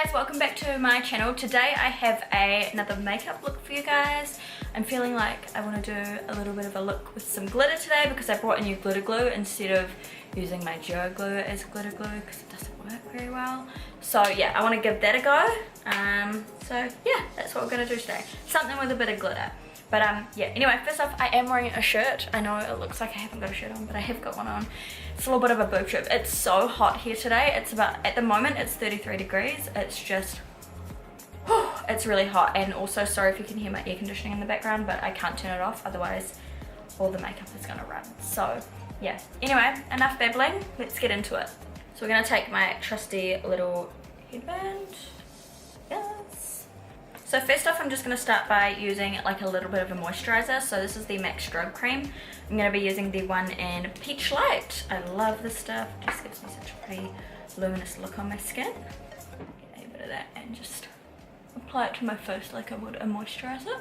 guys, welcome back to my channel. Today I have another makeup look for you guys. I'm feeling like I want to do a little bit of a look with some glitter today because I brought a new glitter glue instead of using my Geo glue as glitter glue because it doesn't work very well. So yeah, I want to give that a go. So yeah, that's what we're going to do today. Something with a bit of glitter. But yeah, anyway, first off, I am wearing a shirt. I know it looks like I haven't got a shirt on, but I have got one on. It's a little bit of a boob trip. It's so hot here today. It's about, at the moment, it's 33 degrees. It's just, it's really hot. And also, sorry if you can hear my air conditioning in the background, but I can't turn it off. Otherwise, all the makeup is gonna run. So yeah, anyway, enough babbling. Let's get into it. So we're gonna take my trusty little headband. Yes. So first off, I'm just going to start by using like a little bit of a moisturizer. So this is the MAC Strobe Cream. I'm going to be using the one in Peach Light. I love this stuff. It just gives me such a pretty luminous look on my skin. Get a bit of that and just apply it to my face like I would a moisturizer.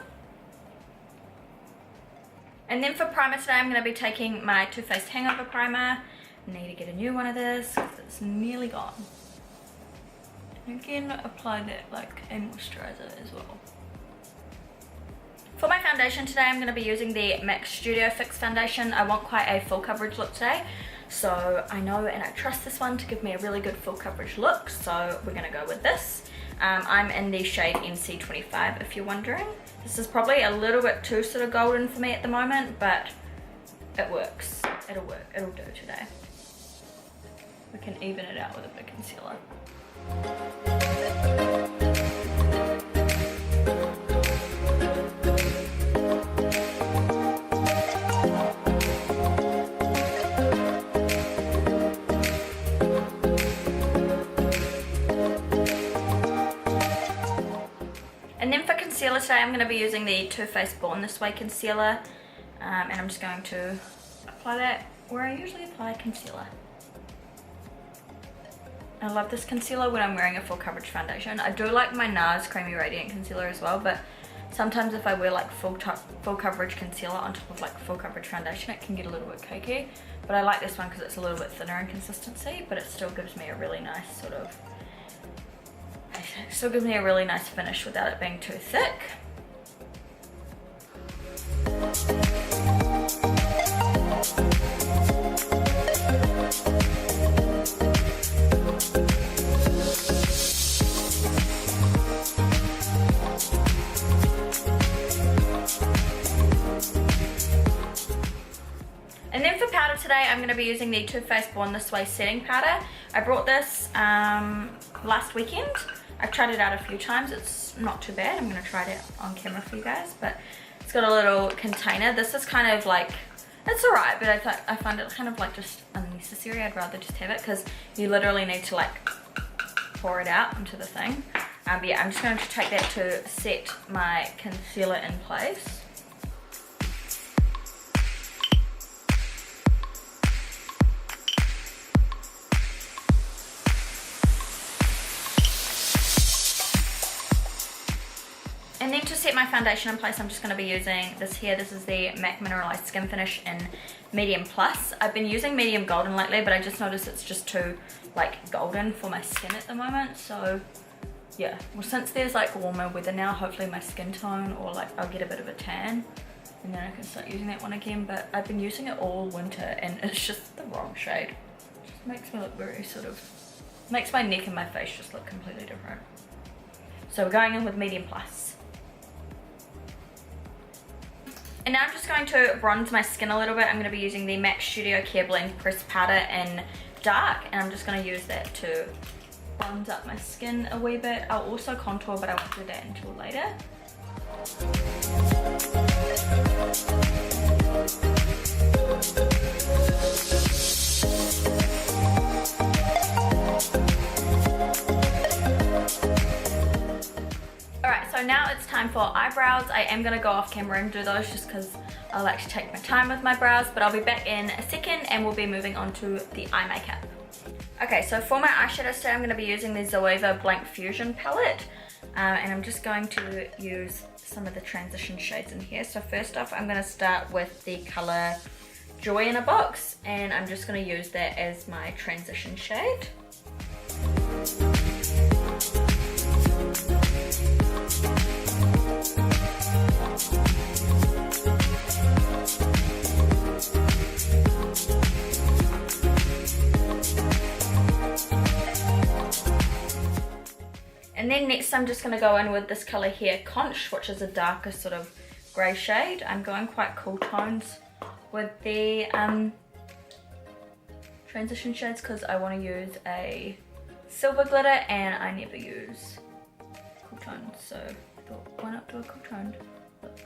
And then for primer today, I'm going to be taking my Too Faced Hangover Primer. I need to get a new one of this because it's nearly gone. Again, apply that like a moisturizer as well. For my foundation today, I'm going to be using the MAC Studio Fix foundation. I want quite a full coverage look today, so I know and I trust this one to give me a really good full coverage look, so we're going to go with this. I'm in the shade NC25 if you're wondering. This is probably a little bit too sort of golden for me at the moment, but it works. It'll work. It'll do today. We can even it out with a bit of concealer. And then for concealer today, I'm going to be using the Too Faced Born This Way concealer, and I'm just going to apply that where I usually apply concealer. I love this concealer when I'm wearing a full coverage foundation. I do like my NARS Creamy Radiant Concealer as well, but sometimes if I wear like full coverage concealer on top of like full coverage foundation, it can get a little bit cakey. But I like this one because it's a little bit thinner in consistency, but it still gives me a really nice sort of, it still gives me a really nice finish without it being too thick. And then for powder today, I'm going to be using the Too Faced Born This Way setting powder. I brought this last weekend. I've tried it out a few times. It's not too bad. I'm going to try it on camera for you guys, but it's got a little container. This is kind of like, it's alright, but I find it kind of like just unnecessary. I'd rather just have it because you literally need to like pour it out into the thing. But yeah, I'm just going to take that to set my concealer in place. And then to set my foundation in place, I'm just going to be using this here. This is the MAC Mineralized Skin Finish in Medium Plus. I've been using Medium Golden lately, but I just noticed it's just too like golden for my skin at the moment. So yeah, well, since there's like warmer weather now, hopefully my skin tone or like I'll get a bit of a tan and then I can start using that one again. But I've been using it all winter and it's just the wrong shade. It just makes me look very sort of, makes my neck and my face just look completely different. So we're going in with Medium Plus. And now I'm just going to bronze my skin a little bit. I'm going to be using the MAC Studio Care Blend Pressed Powder in Dark, and I'm just going to use that to bronze up my skin a wee bit. I'll also contour, but I won't do that until later. So now it's time for eyebrows. I am going to go off camera and do those just because I like to take my time with my brows, but I'll be back in a second and we'll be moving on to the eye makeup. Okay, so for my eyeshadows today, I'm going to be using the Zoeva Blank Fusion palette, and I'm just going to use some of the transition shades in here. So first off, I'm going to start with the color Joy in a Box, and I'm just going to use that as my transition shade. next I'm just going to go in with this colour here, Conch, which is a darker sort of grey shade. I'm going quite cool tones with the transition shades because I want to use a silver glitter and I never use cool tones, so I thought, why not do a cool tone look?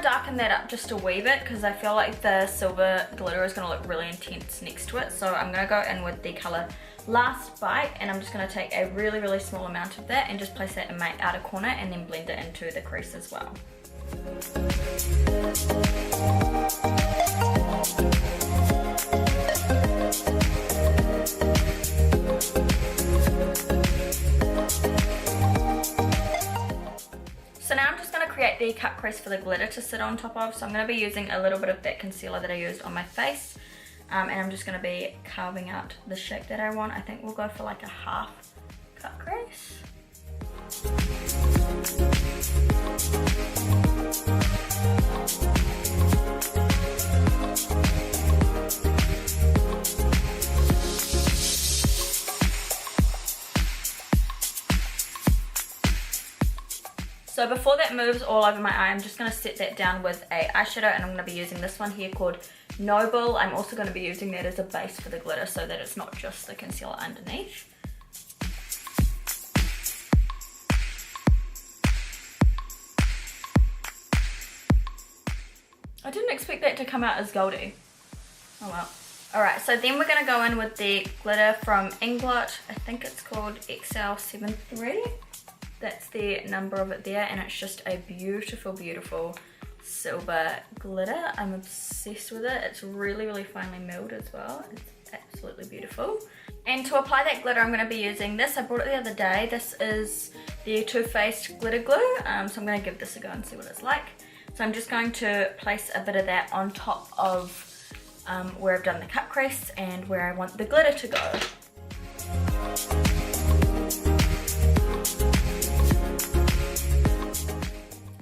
Darken that up just a wee bit because I feel like the silver glitter is going to look really intense next to it. So I'm going to go in with the colour Last Bite and I'm just going to take a really small amount of that and just place that in my outer corner and then blend it into the crease as well. So now I'm just going to create the cut crease for the glitter to sit on top of. So I'm going to be using a little bit of that concealer that I used on my face. And I'm just going to be carving out the shape that I want. I think we'll go for like a half cut crease. So before that moves all over my eye, I'm just going to set that down with a eyeshadow and I'm going to be using this one here called Noble. I'm also going to be using that as a base for the glitter so that it's not just the concealer underneath. I didn't expect that to come out as goldy. Oh well. Alright, so then we're going to go in with the glitter from Inglot. I think it's called XL73. That's the number of it there, and it's just a beautiful silver glitter. I'm obsessed with it. It's really finely milled as well. It's absolutely beautiful. And to apply that glitter, I'm going to be using this. I bought it the other day. This is the Too Faced glitter glue. So I'm going to give this a go and see what it's like. So I'm just going to place a bit of that on top of where I've done the cut crease and where I want the glitter to go.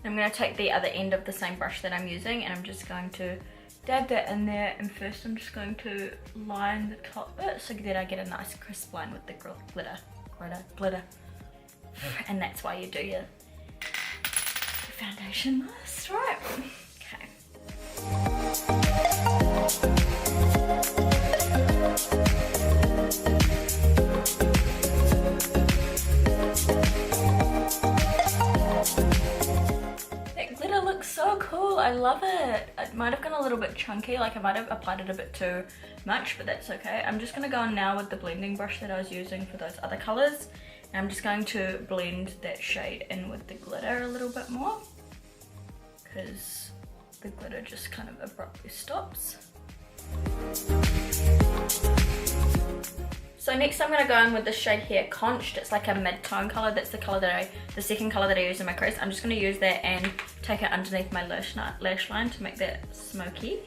I'm going to take the other end of the same brush that I'm using and I'm just going to dab that in there, and first I'm just going to line the top bit so that I get a nice crisp line with the glitter. And that's why you do your foundation last, right? Okay. So cool, I love it. It might have gone a little bit chunky, like I might have applied it a bit too much, but that's okay. I'm just going to go on now with the blending brush that I was using for those other colours, and I'm just going to blend that shade in with the glitter a little bit more because the glitter just kind of abruptly stops. So next I'm going to go in with this shade here, Conch. It's like a mid-tone colour. That's the colour that the second colour that I used in my crease. I'm just going to use that and take it underneath my lash line to make that smoky.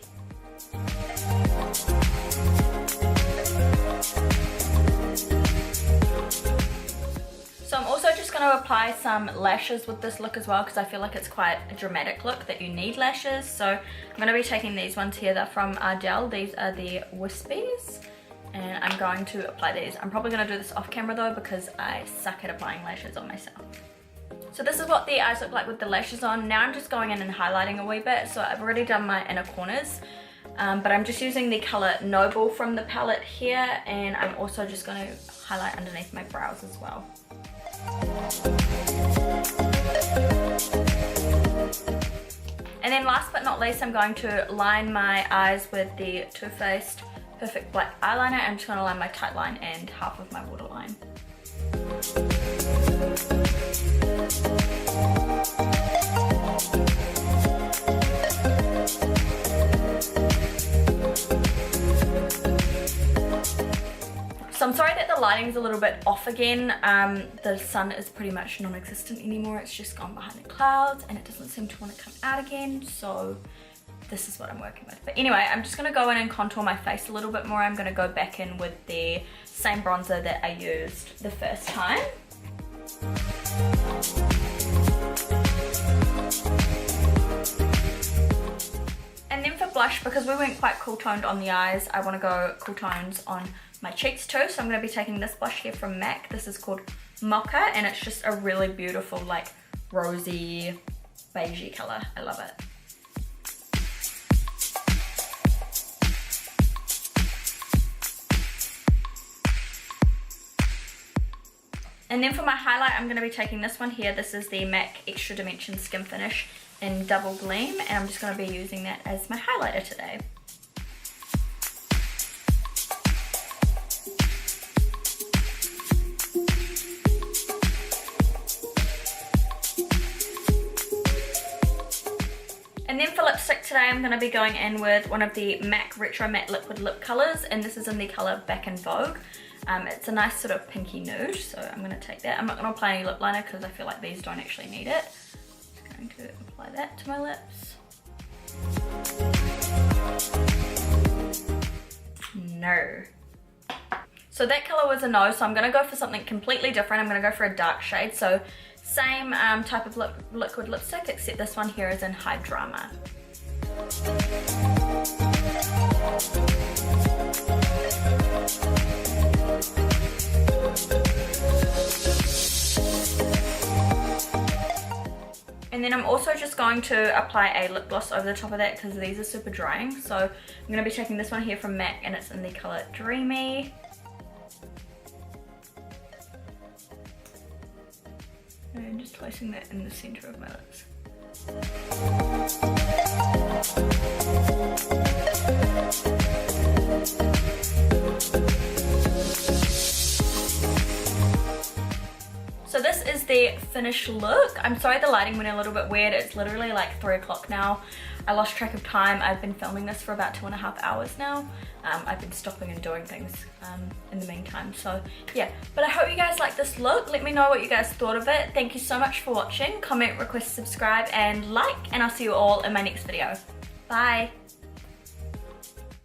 So I'm also just going to apply some lashes with this look as well because I feel like it's quite a dramatic look that you need lashes. So I'm going to be taking these ones here. They're from Ardell. These are the Wispies. And I'm going to apply these. I'm probably going to do this off camera though because I suck at applying lashes on myself. So this is what the eyes look like with the lashes on. Now I'm just going in and highlighting a wee bit. So I've already done my inner corners, but I'm just using the colour Noble from the palette here, and I'm also just going to highlight underneath my brows as well. And then last but not least, I'm going to line my eyes with the Too Faced Perfect Black Eyeliner. I'm just going to line my tight line and half of my waterline. So I'm sorry that the lighting's a little bit off again. The sun is pretty much non-existent anymore. It's just gone behind the clouds and it doesn't seem to want to come out again. So this is what I'm working with. But anyway, I'm just going to go in and contour my face a little bit more. I'm going to go back in with the same bronzer that I used the first time. blush, because we went quite cool toned on the eyes, I want to go cool tones on my cheeks too. So I'm going to be taking this blush here from MAC. This is called Mocha, and it's just a really beautiful like rosy beigey color. I love it. And then for my highlight, I'm going to be taking this one here. This is the MAC Extra Dimension Skin Finish in Double Gleam, and I'm just going to be using that as my highlighter today. And then for lipstick today, I'm going to be going in with one of the MAC Retro Matte Liquid Lip Colors, and this is in the color Back in Vogue. It's a nice sort of pinky nude, so I'm going to take that. I'm not going to apply any lip liner because I feel like these don't actually need it. Just going to apply that to my lips. No. So that color was a no, so I'm going to go for something completely different. I'm going to go for a dark shade. So same type of liquid lipstick, except this one here is in High Drama. And then I'm also just going to apply a lip gloss over the top of that because these are super drying. So I'm going to be taking this one here from MAC, and it's in the color Dreamy. And just placing that in the center of my lips. So this is the finished look. I'm sorry the lighting went a little bit weird. It's literally like 3 o'clock now. I lost track of time. I've been filming this for about 2.5 hours now. I've been stopping and doing things in the meantime. So yeah, but I hope you guys like this look. Let me know what you guys thought of it. Thank you so much for watching. Comment, request, subscribe, and like, and I'll see you all in my next video. Bye.